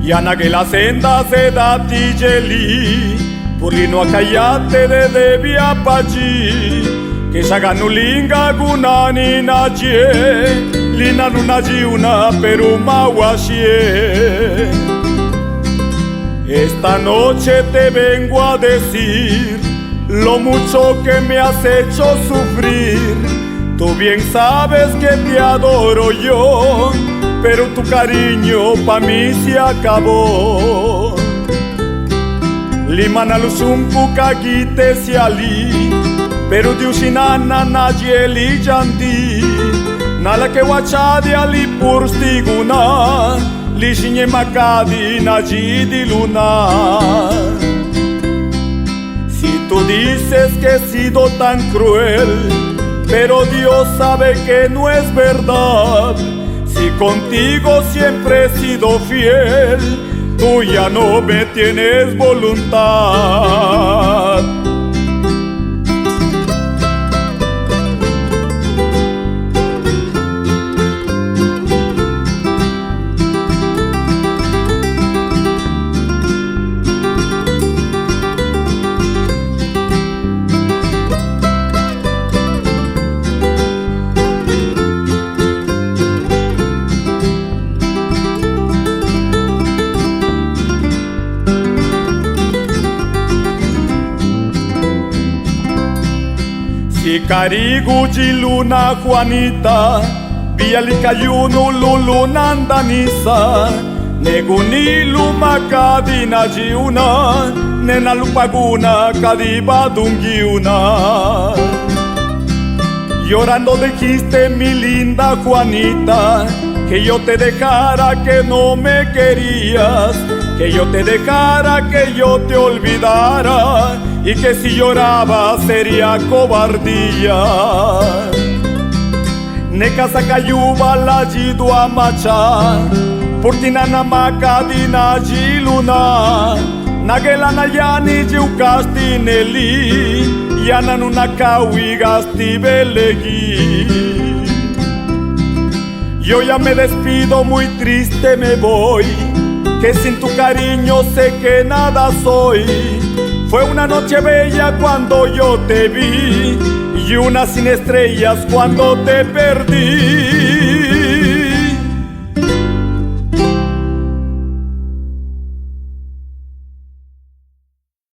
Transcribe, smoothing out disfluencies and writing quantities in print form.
Yana que la senda se da tijeli Purlino akayate de debia paji Que shaganulinga gunani najie Lina nunaji una peruma washie. Esta noche te vengo a decir lo mucho que me has hecho sufrir. Tú bien sabes que te adoro yo, pero tu cariño pa' mí se acabó. Limana lusunku kagite se ali, pero diusinana najeli janti. Nala que wachadi ali purstiguna, lishinye makadi najidi luna. Si tú dices que he sido tan cruel, pero Dios sabe que no es verdad. Si contigo siempre he sido fiel, tú ya no me tienes voluntad. Si cariguji luna Juanita, bialikayunu lulu nandanisa, neguni luma kadina jiuna, nena lupaguna kadiba dungiuna. Llorando dijiste mi linda Juanita, que yo te dejara, que no me querías, que yo te dejara, que yo te olvidara, y que si lloraba sería cobardía. Neka sakayuba la jidua macha, purtinana makadina jiluna, nagelana yani jiukasti neli, yananuna kawigasti belegi. Yo ya me despido, muy triste me voy, que sin tu cariño sé que nada soy. Fue una noche bella cuando yo te vi y una sin estrellas cuando te perdí.